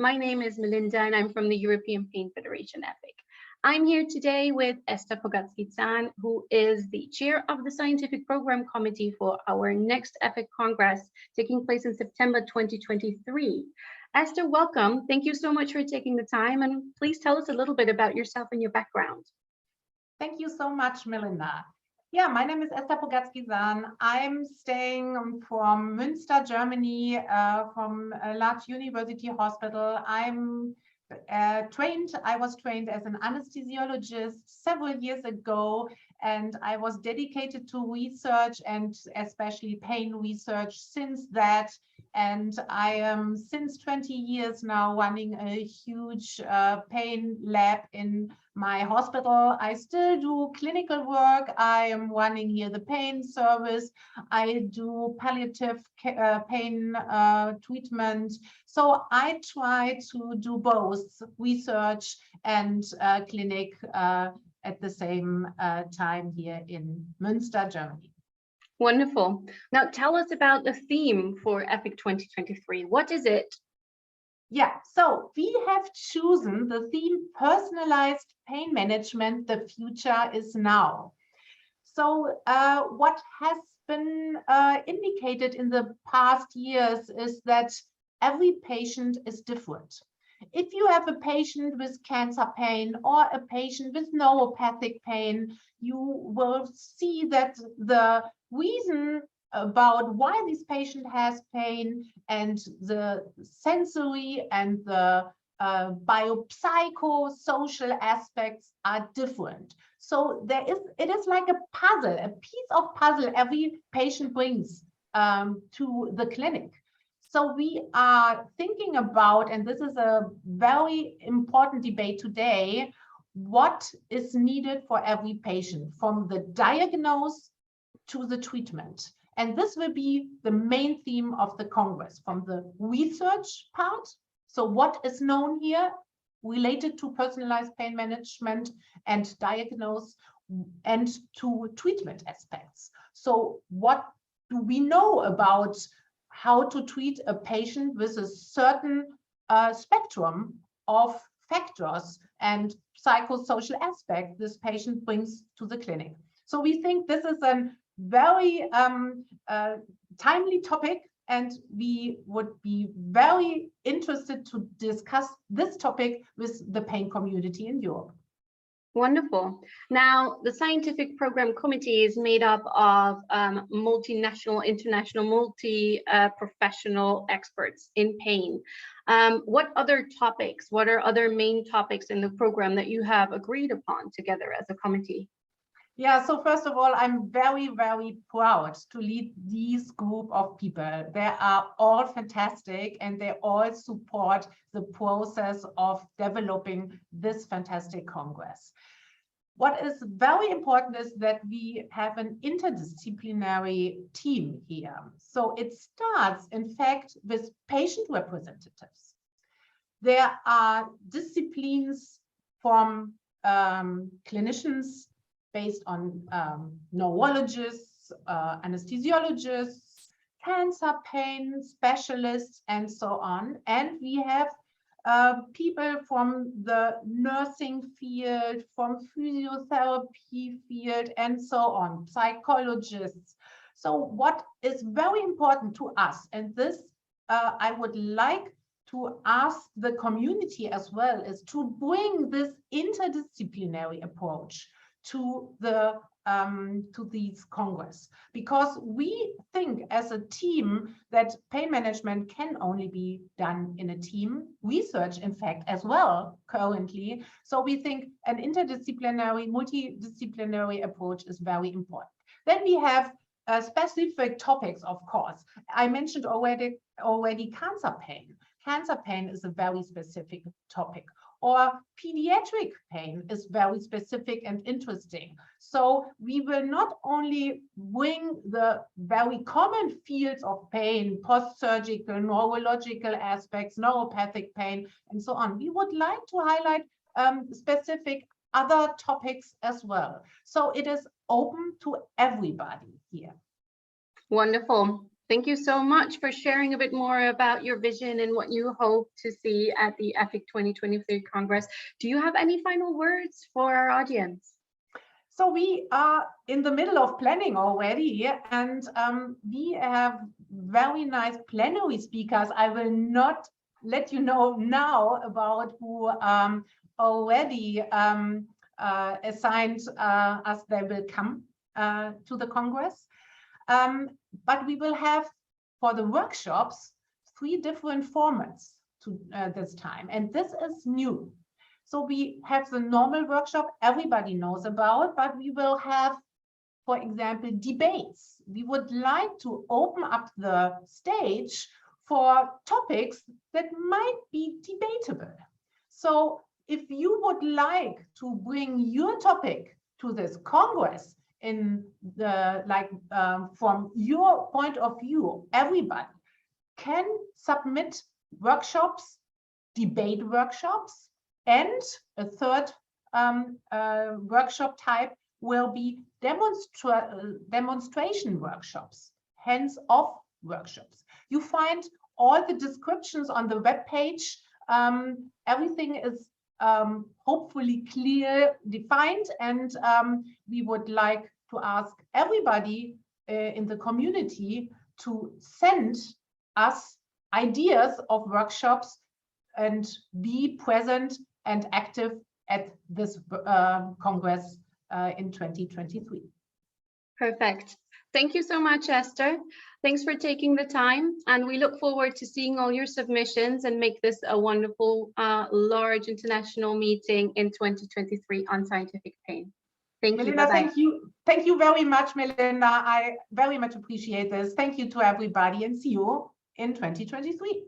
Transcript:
My name is Melinda and I'm from the European Pain Federation EPIC. I'm here today with Esther Pogatzki-Zahn, who is the chair of the Scientific Program Committee for our next EPIC Congress taking place in September 2023. Esther, welcome. Thank you so much for taking the time, and please tell us a little bit about yourself and your background. Thank you so much, Melinda. Yeah, my name is Esther Pogatzki-Zahn. I'm staying from Münster, Germany, from a large university hospital. I was trained as an anesthesiologist several years ago, and I was dedicated to research and especially pain research since that. And I am since 20 years now running a huge pain lab in my hospital. I still do clinical work. I am running here the pain service. I do palliative pain treatment. So I try to do both research and clinic at the same time here in Münster, Germany. Wonderful. Now tell us about the theme for EPIC 2023. What is it? Yeah, so we have chosen the theme personalized pain management, the future is now. So what has been indicated in the past years is that every patient is different. If you have a patient with cancer pain or a patient with neuropathic pain, you will see that the reason about why this patient has pain and the sensory and the biopsychosocial aspects are different. So it is like a puzzle, a piece of puzzle every patient brings to the clinic. So we are thinking about, and this is a very important debate today, what is needed for every patient, from the diagnosis to the treatment. And this will be the main theme of the Congress, from the research part. So what is known here related to personalized pain management and diagnosis, and to treatment aspects. So what do we know about how to treat a patient with a certain spectrum of factors and psychosocial aspect this patient brings to the clinic. So we think this is a very timely topic, and we would be very interested to discuss this topic with the pain community in Europe. Wonderful. Now, the Scientific Program Committee is made up of multinational, international, multi-professional experts in pain. What other topics, what are other main topics in the program that you have agreed upon together as a committee? Yeah, so first of all, I'm very, very proud to lead this group of people. They are all fantastic, and they all support the process of developing this fantastic Congress. What is very important is that we have an interdisciplinary team here. So it starts, in fact, with patient representatives. There are disciplines from clinicians based on neurologists, anesthesiologists, cancer pain specialists, and so on. And we have people from the nursing field, from physiotherapy field, and so on, psychologists. So what is very important to us, and this I would like to ask the community as well, is to bring this interdisciplinary approach to these Congress, because we think as a team that pain management can only be done in a team, research in fact as well currently. So we think an interdisciplinary, multidisciplinary approach is very important. Then we have specific topics, of course. I mentioned already cancer pain. Cancer pain is a very specific topic. Or pediatric pain is very specific and interesting. So we will not only bring the very common fields of pain, post-surgical, neurological aspects, neuropathic pain, and so on. We would like to highlight specific other topics as well. So it is open to everybody here. Wonderful. Thank you so much for sharing a bit more about your vision and what you hope to see at the EFIC 2023 Congress. Do you have any final words for our audience? So we are in the middle of planning already, and we have very nice plenary speakers. I will not let you know now about who already assigned us they will come to the Congress. But we will have, for the workshops, 3 different formats to this time, and this is new. So we have the normal workshop everybody knows about, but we will have, for example, debates. We would like to open up the stage for topics that might be debatable. So if you would like to bring your topic to this Congress in the from your point of view, everybody can submit workshops, debate workshops, and a third workshop type will be demonstration workshops, hands-off workshops. You find all the descriptions on the web page. Everything is hopefully clear, defined, and we would like to ask everybody in the community to send us ideas of workshops and be present and active at this Congress in 2023. Perfect. Thank you so much, Esther. Thanks for taking the time, and we look forward to seeing all your submissions and make this a wonderful, large international meeting in 2023 on scientific pain. Thank you. Melinda, Bye-bye. thank you very much, Melinda. I very much appreciate this. Thank you to everybody, and see you in 2023.